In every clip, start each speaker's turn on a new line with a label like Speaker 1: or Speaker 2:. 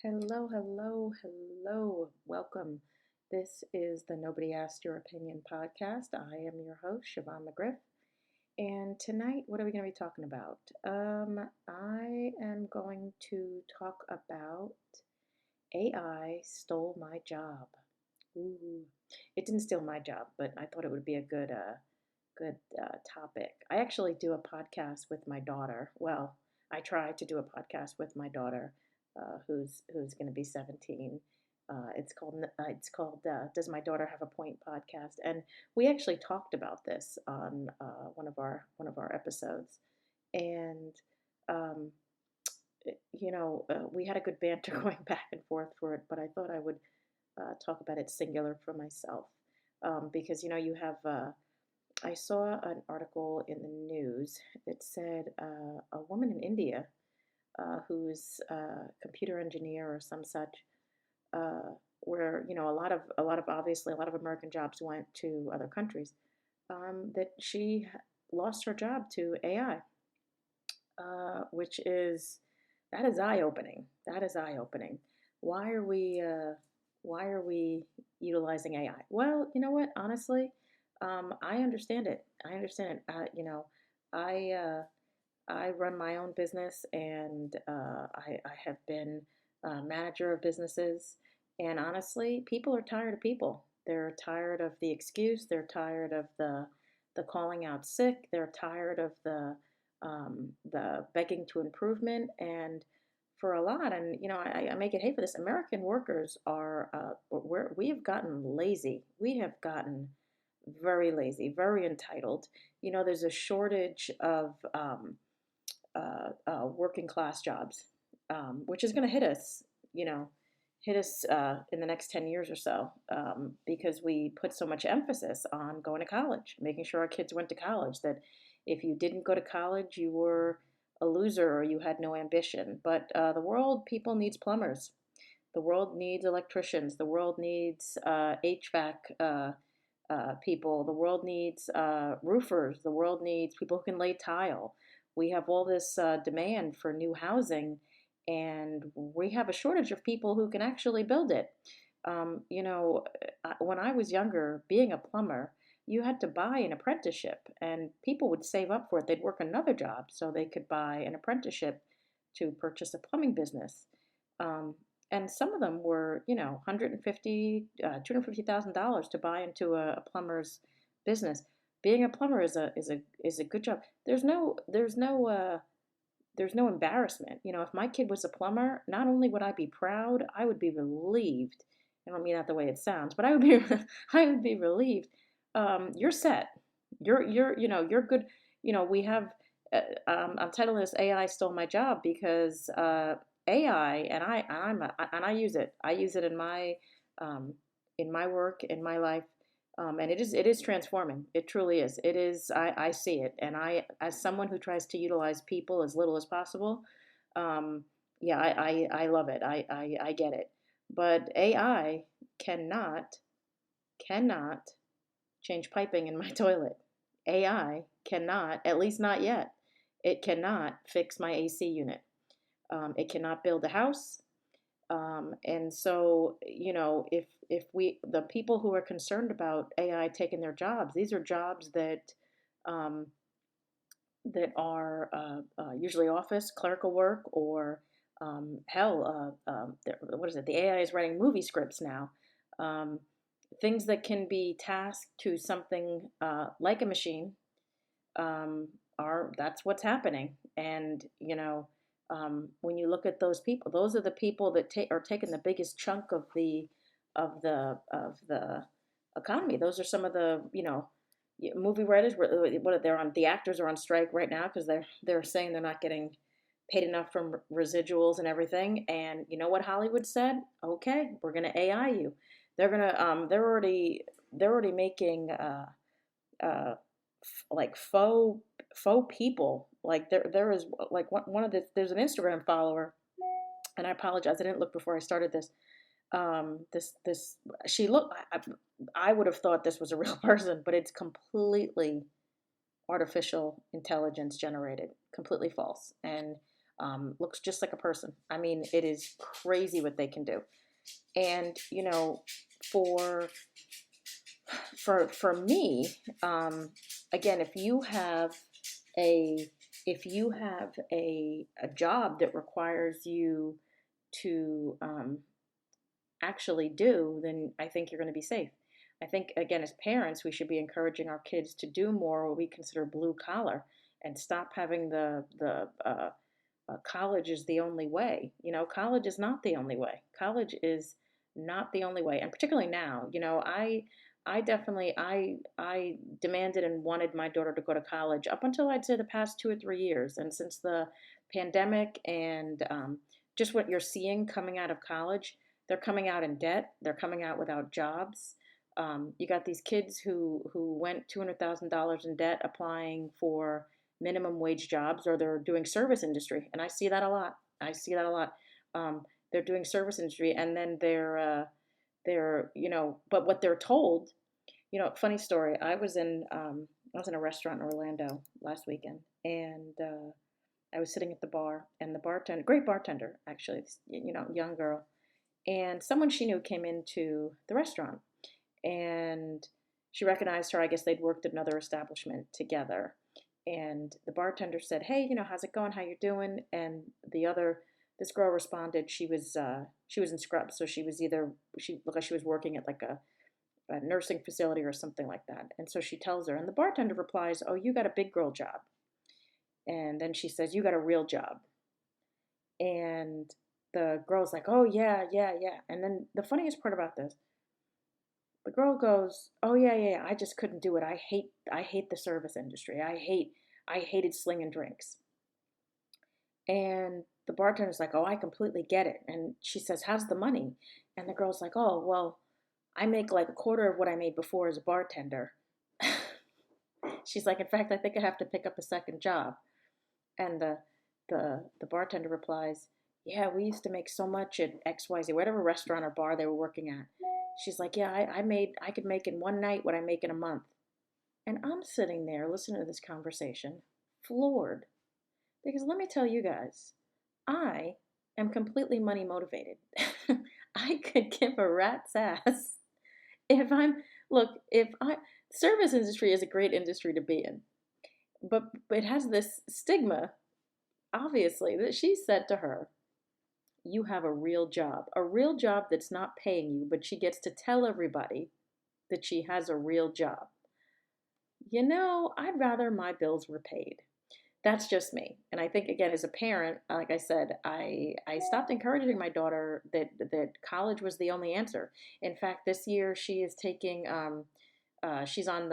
Speaker 1: Hello, hello, hello. Welcome. This is the Nobody Asked Your Opinion podcast. I am your host, Siobhan McGriff. And tonight, what are we going to be talking about? I am going to talk about AI stole my job. Ooh. It didn't steal my job, but I thought it would be a good topic. I actually do a podcast with my daughter. Well, I try to do a podcast with my daughter, who's going to be 17. It's called Does My Daughter Have a Point podcast, and we actually talked about this on one of our episodes, and um, we had a good banter going back and forth for it. But I thought I would talk about it singular for myself, because you have. I saw an article in the news that said a woman in India who's a computer engineer or some such, uh, where a lot of obviously a lot of American jobs went to other countries. That she lost her job to AI, which is that is eye opening. That is eye opening. Why are we why are we utilizing AI? Well, you know what? Honestly, I understand it. I understand it. I I run my own business, and I have been a manager of businesses. And honestly, people are tired of people. They're tired of the excuse. They're tired of the calling out sick. They're tired of the begging to improvement. And for a lot, and I make it hate for this. American workers are we have gotten lazy. We have gotten very lazy, very entitled. There's a shortage of working class jobs, which is going to hit us in the next 10 years or so, because we put so much emphasis on going to college, making sure our kids went to college, that if you didn't go to college, you were a loser or you had no ambition. But the world, people needs plumbers. The world needs electricians. The world needs HVAC people. The world needs roofers. The world needs people who can lay tile. We have all this demand for new housing, and we have a shortage of people who can actually build it. When I was younger, being a plumber, you had to buy an apprenticeship, and people would save up for it. They'd work another job so they could buy an apprenticeship to purchase a plumbing business. Um, and some of them were, 150, $250,000 to buy into a plumber's business. Being a plumber is a good job. There's no embarrassment. If my kid was a plumber, not only would I be proud, I would be relieved. I don't mean that the way it sounds, but I would be I would be relieved. You're set. You're good. We have. I'm titling this "AI Stole My Job" because AI, and I use it. I use it um, in my work, in my life, and it is transforming. It truly is. It is. I see it, and as someone who tries to utilize people as little as possible, um, yeah, I love it. I get it. But AI cannot cannot change piping in my toilet. AI cannot, at least not yet. It cannot fix my AC unit. It cannot build a house. And so, the people who are concerned about AI taking their jobs, these are jobs um, that are usually office clerical work, or hell, what is it? The AI is writing movie scripts now. Um, Things that can be tasked to something like a machine, um, are that's what's happening. And when you look at those people, those are the people that are taking the biggest chunk of the economy. Those are some of the movie writers. What they're on, the actors are on strike right now because they're saying they're not getting paid enough from residuals and everything. And you know what Hollywood said? Okay, we're gonna AI you. They're already making uh, like faux people. Like there is like one of the there's an Instagram follower, and I apologize, I didn't look before I started this. This she looked. I would have thought this was a real person, but it's completely artificial intelligence generated, completely false. And looks just like a person. I mean, it is crazy what they can do. And for for me, again, a if you have a job that requires you to actually do, then I think you're going to be safe. I think, again, as parents, we should be encouraging our kids to do more what we consider blue collar and stop having college is the only way. College is not the only way. College is not the only way, and particularly now. I definitely I demanded and wanted my daughter to go to college up until I'd say the past 2 or 3 years, and since the pandemic and just what you're seeing coming out of college, they're coming out in debt. They're coming out without jobs. You got these kids who went $200,000 in debt applying for minimum wage jobs, or they're doing service industry, and I see that a lot. I see that a lot. They're doing service industry, and then they're but what they're told, funny story. I was in a restaurant in Orlando last weekend, and I was sitting at the bar, and the bartender, great bartender actually, young girl, and someone she knew came into the restaurant, and she recognized her. I guess they'd worked at another establishment together. And the bartender said, "Hey, how's it going? How you doing?" And this girl responded. She was in scrubs, so she looked like she was working at like a nursing facility or something like that. And so she tells her, and the bartender replies, "Oh, you got a big girl job." And then she says, "You got a real job." And the girl's like, "Oh yeah, yeah, yeah." And then the funniest part about this, the girl goes, "Oh yeah, yeah, yeah. I just couldn't do it. I hate the service industry. I hated slinging drinks." And the bartender's like, "Oh, I completely get it." And she says, "How's the money?" And the girl's like, "Oh, well, I make like a quarter of what I made before as a bartender." She's like, "In fact, I think I have to pick up a second job." And the bartender replies, "Yeah, we used to make so much at XYZ, whatever restaurant or bar they were working at." She's like, "Yeah, I could make in one night what I make in a month." And I'm sitting there listening to this conversation, floored. Because let me tell you guys, I am completely money motivated. I could give a rat's ass if I'm, look, if I, service industry is a great industry to be in, but it has this stigma, obviously, that she said to her, "You have a real job that's not paying you, but she gets to tell everybody that she has a real job." I'd rather my bills were paid. That's just me. And I think, again, as a parent, like I said, I stopped encouraging my daughter that college was the only answer. In fact, this year she is taking she's on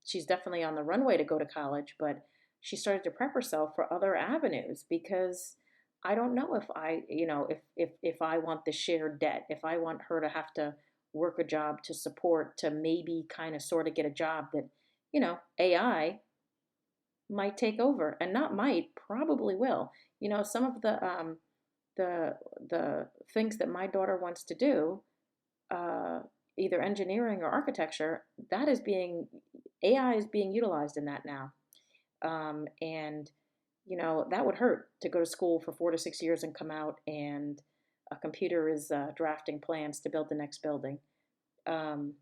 Speaker 1: she's definitely on the runway to go to college, but she started to prep herself for other avenues because I don't know if if I want the shared debt, if I want her to have to work a job to support, to maybe kind of sort of get a job that AI might take over, and not might, probably will. Some of the the things that my daughter wants to do, uh, either engineering or architecture, that is being AI is being utilized in that now. And that would hurt to go to school for 4 to 6 years and come out and a computer is drafting plans to build the next building. Um,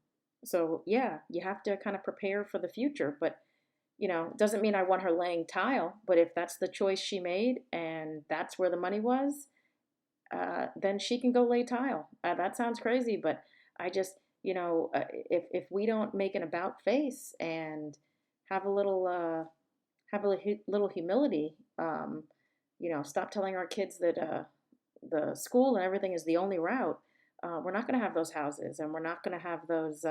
Speaker 1: so yeah, you have to kind of prepare for the future, but doesn't mean I want her laying tile, but if that's the choice she made and that's where the money was, then she can go lay tile. That sounds crazy, but I just, if we don't make an about face and have a little, little humility, stop telling our kids that the school and everything is the only route. We're not going to have those houses, and we're not going to have those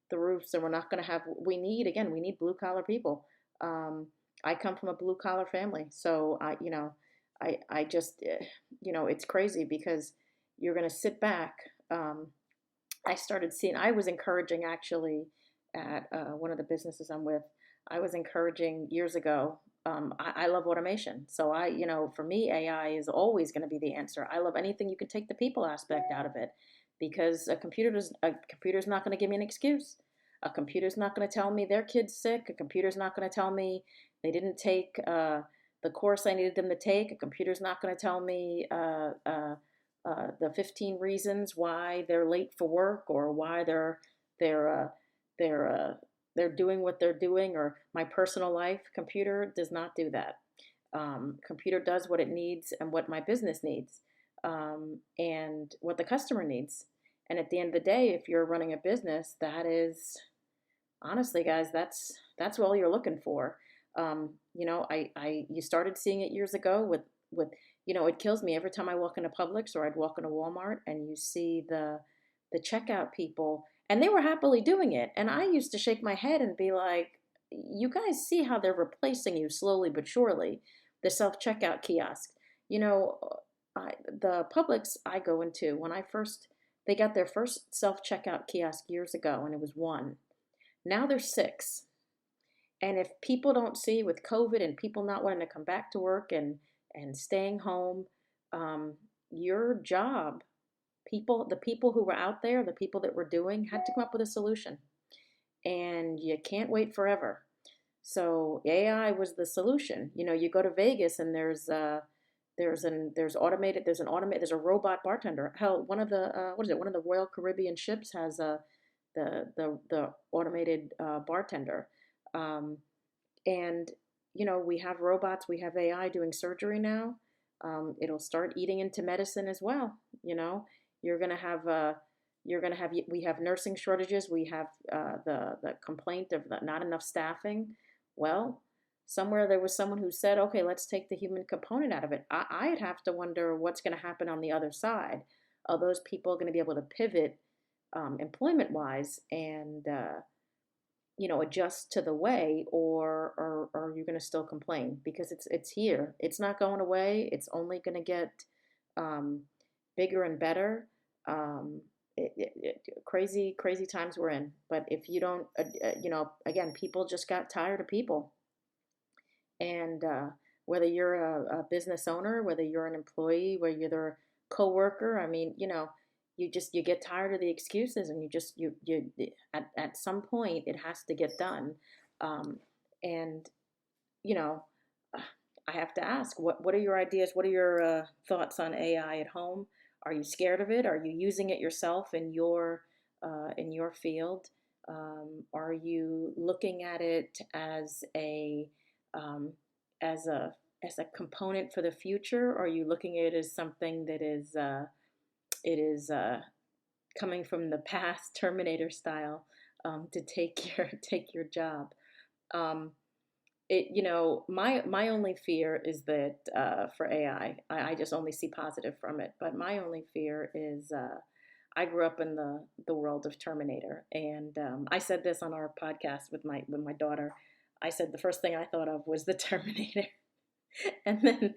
Speaker 1: the roofs, and we're not going to have. We need blue collar people. Um, I come from a blue collar family, so I just it's crazy because you're going to sit back. I started seeing. I was encouraging actually at one of the businesses I'm with. I was encouraging years ago. I love automation, so for me, AI is always going to be the answer. I love anything you can take the people aspect out of it, because a computer's not going to give me an excuse. A computer's not going to tell me their kid's sick. A computer's not going to tell me they didn't take the course I needed them to take. A computer's not going to tell me the 15 reasons why they're late for work, or why they're they're they're doing what they're doing, or my personal life. Computer does not do that. Computer does what it needs and what my business needs, and what the customer needs. And at the end of the day, if you're running a business, that is, honestly, guys, that's all you're looking for. I you started seeing it years ago with it kills me every time I walk into Publix, or I'd walk into Walmart, and you see the checkout people, and they were happily doing it, and I used to shake my head and be like, you guys see how they're replacing you slowly but surely, the self checkout kiosk. You know, the Publix I go into, when I first they got their first self checkout kiosk years ago, and it was one. Now there's six. And if people don't see, with COVID and people not wanting to come back to work and staying home, um, your job, the people who were out there, the people that were doing, had to come up with a solution. And you can't wait forever. So AI was the solution. You go to Vegas, and there's a robot bartender. Hell, one of the what is it? One of the Royal Caribbean ships has the automated bartender. Um, and we have robots, we have AI doing surgery now. It'll start eating into medicine as well. You're gonna have we have nursing shortages. We have the complaint of not enough staffing. Well, somewhere there was someone who said, okay, let's take the human component out of it. I'd have to wonder what's going to happen on the other side. Are those people going to be able to pivot, employment wise, and adjust to the way, or are you going to still complain? Because it's here. It's not going away. It's only going to get um, bigger and better. Crazy, crazy times we're in. But if you don't, again, people just got tired of people. And whether you're a business owner, whether you're an employee, whether you're a coworker, I mean, you get tired of the excuses, and you at some point it has to get done. And you know I have to ask, what are your ideas, what are your thoughts on AI at home? Are you scared of it? Are you using it yourself in your field? Are you looking at it um, as a as a component for the future? Or are you looking at it as something that it is coming from the past, Terminator style, to take your job? Um, my only fear is that for AI, I just only see positive from it. But my only fear is I grew up in the world of Terminator, and I said this on our podcast with my daughter. I said the first thing I thought of was the Terminator. And then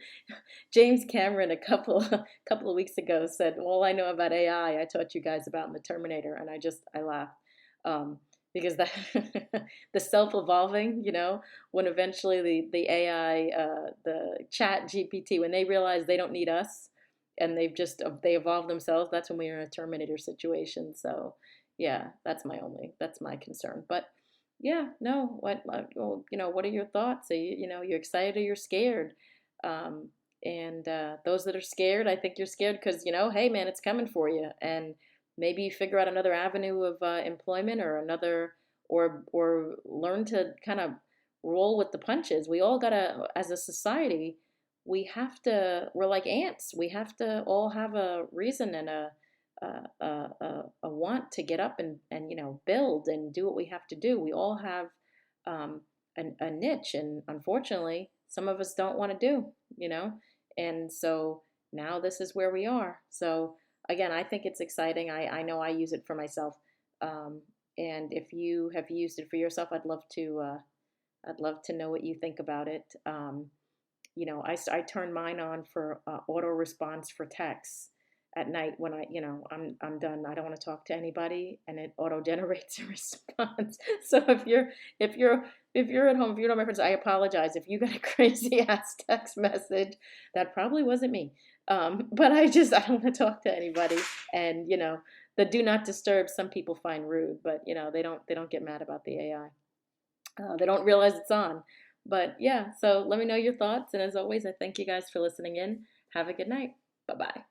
Speaker 1: James Cameron a couple of weeks ago said, "All I know about AI, I taught you guys about in the Terminator," and I laughed, um, because that the self evolving, when eventually the AI, the Chat GPT, when they realize they don't need us, and they evolve themselves, that's when we're in a Terminator situation. So yeah, that's my concern. But yeah, no, well, what are your thoughts? Are you're excited or you're scared? Um, and those that are scared, I think you're scared because, hey man, it's coming for you. And maybe you figure out another avenue of employment, or or learn to kind of roll with the punches. We all gotta, as a society, we're like ants. We have to all have a reason and a want to get up and build and do what we have to do. We all have a niche, and unfortunately, some of us don't want to do, and so now this is where we are. So again, I think it's exciting. I know I use it for myself, and if you have used it for yourself, I'd love to know what you think about it. I turn mine on for auto response for texts at night when I'm done. I don't want to talk to anybody, and it auto generates a response. So if you're at home, if you don't reference, I apologize if you got a crazy ass text message. That probably wasn't me. But I don't want to talk to anybody, and the do not disturb, some people find rude, but they don't get mad about the AI. They don't realize it's on. But yeah, so let me know your thoughts. And as always, I thank you guys for listening in. Have a good night. Bye bye.